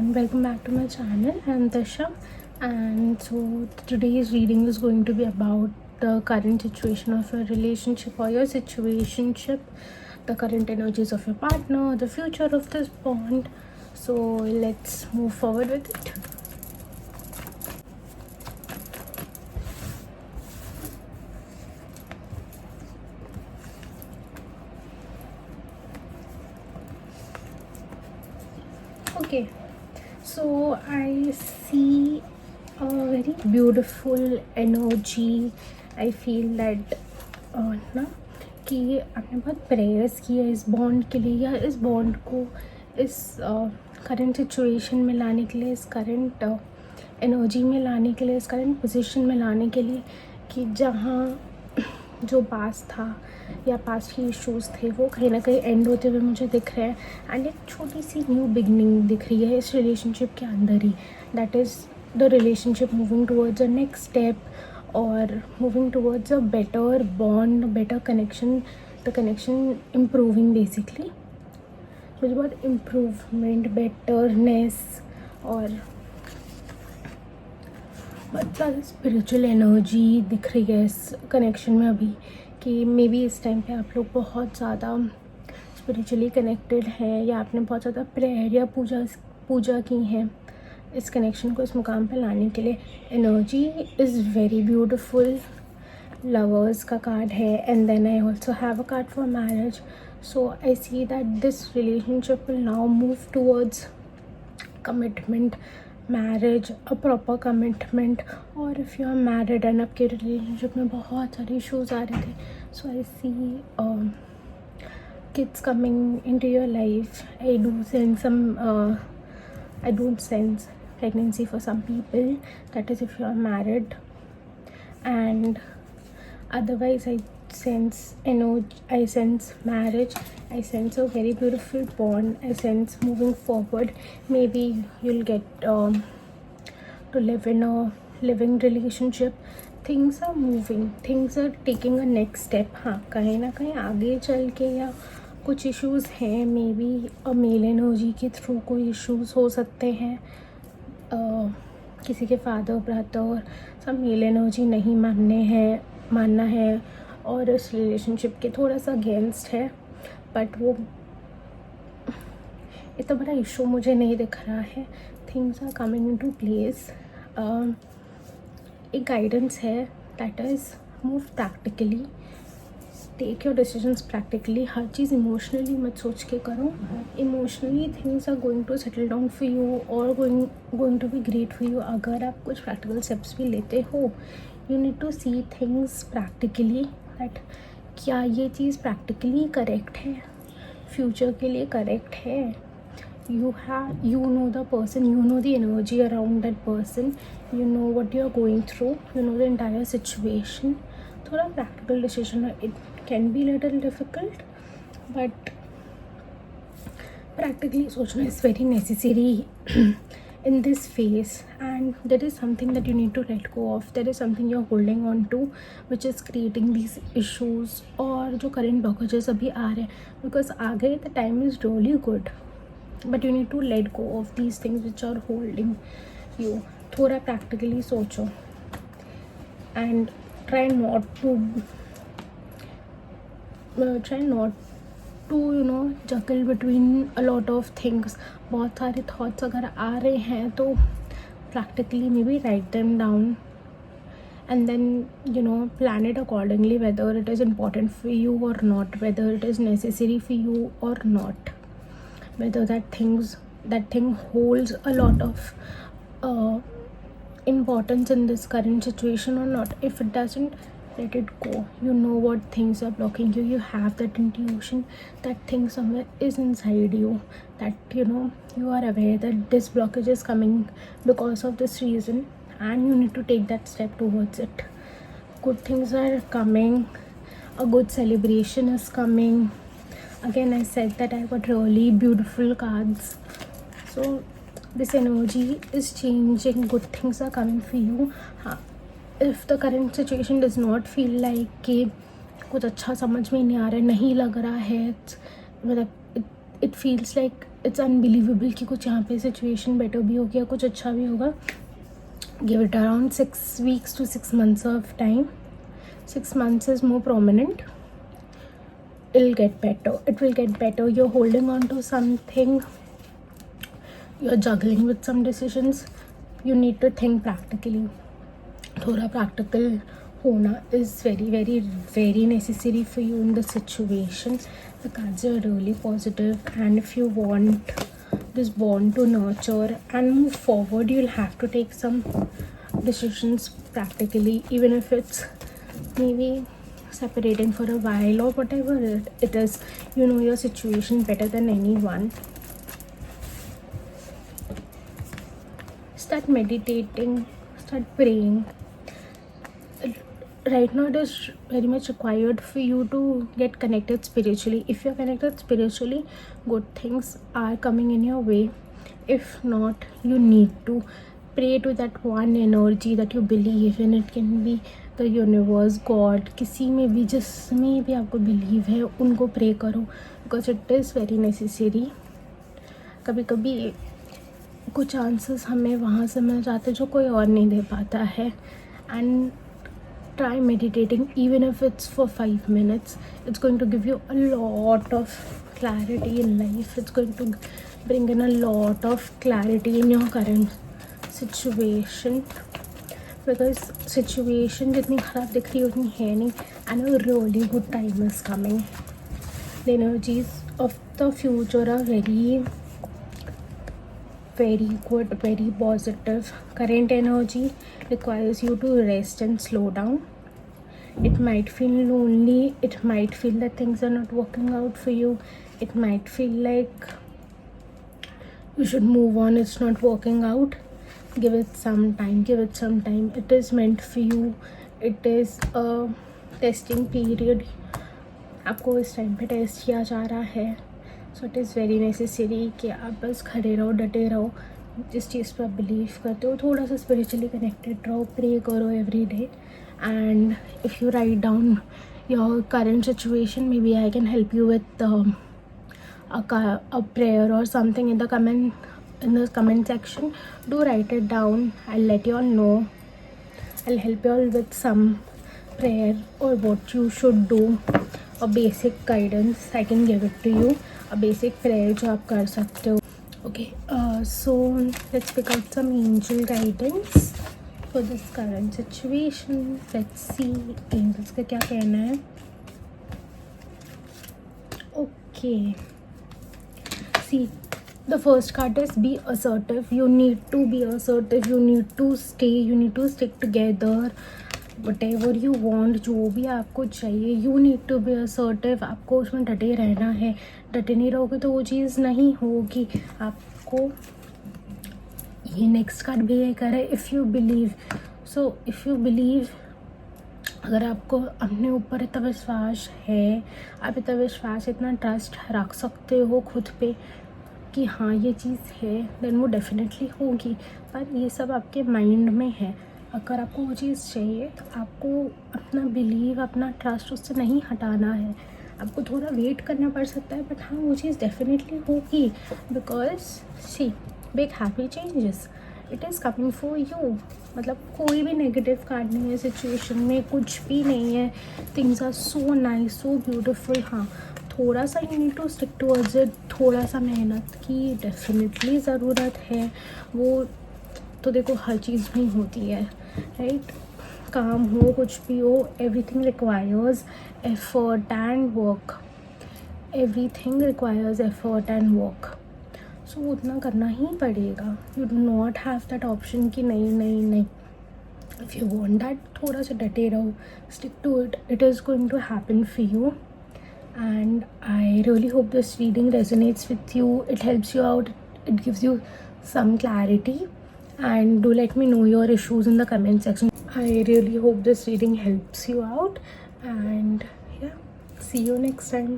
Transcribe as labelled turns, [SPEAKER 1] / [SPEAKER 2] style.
[SPEAKER 1] and welcome back to my channel. I'm Tasha, and so today's reading is going to be about the current situation of your relationship or your situationship, the current energies of your partner, the future of this bond. So let's move forward with it. Okay, so I see a very beautiful energy. I feel that ना कि आपने बहुत prayers किए इस bond के लिए, या इस बॉन्ड को इस करंट सिचुएशन में लाने के लिए, इस करंट एनर्जी में लाने के लिए, इस करंट पोजीशन में लाने के लिए, कि जहाँ जो पास था या पास के इश्यूज़ थे वो कहीं ना कहीं एंड होते हुए मुझे दिख रहे हैं, एंड एक छोटी सी न्यू बिगनिंग दिख रही है इस रिलेशनशिप के अंदर ही. That is the relationship moving towards a next step और moving towards a better bond, better connection, the connection improving basically. मुझे बहुत इम्प्रूवमेंट, बेटरनेस और बहुत ज़्यादा स्पिरिचुअल एनर्जी दिख रही है इस कनेक्शन में अभी, कि मे बी इस टाइम पे आप लोग बहुत ज़्यादा स्पिरिचुअली कनेक्टेड हैं, या आपने बहुत ज़्यादा प्रेयर या पूजा की हैं इस कनेक्शन को इस मुकाम पे लाने के लिए. Energy is very beautiful. Lovers का कार्ड है, and then I also have a card for marriage. So I see that this relationship will now move towards commitment, marriage, a proper commitment. और if you are married and आपके relationship में बहुत सारे issues आ रहे थे, सो I C kids coming into your life. I do sense some I don't sense pregnancy for some people, that is if you are married, and otherwise I sense I sense marriage, I sense a very beautiful bond, I sense moving forward. Maybe you'll get to live in a living relationship. Things are moving, things are taking a next step. हाँ, कहीं ना कहीं आगे चल के या कुछ issues हैं, may be a mail energy के थ्रू कोई इश्यूज़ हो सकते हैं. किसी के फादर ब्रदर सब मेल एनर्जी नहीं मानना है और इस रिलेशनशिप के थोड़ा सा अगेंस्ट है, बट वो इतना बड़ा इशू मुझे नहीं दिख रहा है. Things are coming into place. एक गाइडेंस है, that is move practically, take your decisions practically. हर चीज़ इमोशनली मत सोच के करो. Emotionally things are going to settle down for you और going to be great for you. अगर आप कुछ प्रैक्टिकल स्टेप्स भी लेते हो, you need to see things practically, that क्या ये चीज़ प्रैक्टिकली करेक्ट है, फ्यूचर के लिए करेक्ट है. You know the person, you know the energy around that person, you know what you are going through, you know the entire situation. थोड़ा practical decision है. It can be little difficult, but practically सोचना is very necessary in this phase, and there is something that you need to let go of. There is something you're holding on to which is creating these issues, और जो current blockages अभी आ रहे हैं, because आगे the time is really good, but you need to let go of these things which are holding you. थोड़ा practically सोचो and try not to juggle between a lot of things. बहुत सारे thoughts अगर आ रहे हैं तो practically maybe write them down, and then plan it accordingly, whether it is important for you or not, whether it is necessary for you or not, whether that thing holds a lot of importance in this current situation or not. If it doesn't, let it go. You know what things are blocking you. You have that intuition, that thing somewhere is inside you, that you are aware that this blockage is coming because of this reason, and you need to take that step towards it. Good things are coming, a good celebration is coming. Again, I said that I got really beautiful cards. So this energy is changing, good things are coming for you. If the current situation does not feel like कि कुछ अच्छा समझ में नहीं आ रहा है, नहीं लग रहा है, मतलब it feels like it's unbelievable कि कुछ यहाँ पे सिचुएशन बेटर भी होगी या कुछ अच्छा भी होगा. Give it around 6 weeks to 6 months of time. 6 months is more prominent. It'll get better. It will get better. You're holding on to something. You're juggling with some decisions. You need to think practically. थोड़ा practical होना is very very very necessary for you in the situation. The cards are really positive, and if you want this bond to nurture and move forward, you'll have to take some decisions practically, even if it's maybe separating for a while or whatever it is. You know your situation better than anyone. Start meditating, start praying. Right now it is very much required for you to get connected spiritually. If you're connected spiritually, good things are coming in your way. If not, you need to pray to that one energy that you believe in. It can be the universe, God, किसी में भी जिसमें भी आपको believe है उनको pray करो, because it is very necessary. कभी कभी कुछ आंसर्स हमें वहाँ से मिल जाते जो कोई और नहीं दे पाता है. And try meditating, even if it's for 5 minutes. It's going to give you a lot of clarity in life. It's going to bring in a lot of clarity in your current situation, because situation जितनी ख़राब दिख रही है उतनी है नहीं. And a really good time is coming. The energies of the future are very good, very positive. Current energy requires you to rest and slow down. It might feel lonely. It might feel that things are not working out for you. It might feel like you should move on. It's not working out. Give it some time. Give it some time. It is meant for you. It is a testing period. आपको इस time पे test किया जा रहा है. So it is very necessary कि आप बस खड़े रहो, डटे रहो, जिस चीज़ पर आप बिलीव करते हो. थोड़ा सा स्पिरिचुअली कनेक्टेड रहो, प्रे करो every day. And if you write down your current situation, maybe I can help you with a prayer or something in the comment section. Do write it down. I'll let you all know. I'll help you all with some prayer or what you should do. A basic guidance I can give it to you. A basic prayer जो आप कर सकते हो. Okay, so let's pick out some angel guidance for this current situation. Let's see angels का क्या कहना है. Okay, see, the first card is be assertive. You need to be assertive. You need to stay. You need to stick together. Whatever you want, जो भी आपको चाहिए, you need to be assertive. आपको उसमें डटे रहना है. डटे नहीं रहोगे तो वो चीज़ नहीं होगी. आपको ये नेक्स्ट कार्ड भी ये करे, if you believe. So if you believe, अगर आपको अपने ऊपर इतना विश्वास है, आप इतना विश्वास, इतना ट्रस्ट रख सकते हो खुद पे कि हाँ ये चीज़ है, देन वो डेफिनेटली होगी. पर ये सब आपके माइंड में है. अगर आपको वो चीज़ चाहिए तो आपको अपना बिलीव, अपना ट्रस्ट उससे नहीं हटाना है. आपको थोड़ा वेट करना पड़ सकता है, बट हाँ वो चीज़ डेफिनेटली होगी. Because see, big happy changes, it is coming for you. मतलब कोई भी नेगेटिव कार्ड नहीं है सिचुएशन में, कुछ भी नहीं है. Things are so nice, so beautiful. हाँ, थोड़ा सा you need to stick towards it. थोड़ा सा मेहनत की डेफिनेटली ज़रूरत है. वो तो देखो हर चीज़ में होती है, राइट. काम हो, कुछ भी हो, everything requires effort and work. Everything requires effort and work. So उतना करना ही पड़ेगा. You do not have that option कि नहीं नहीं नहीं. इफ़ यू वांट दैट, थोड़ा सा डटे रहो, stick to it. It is going to happen for you. And I really hope this reading resonates with you. It helps you out. It gives you some clarity. And do let me know your issues in the comment section. I really hope this reading helps you out. And yeah, see you next time.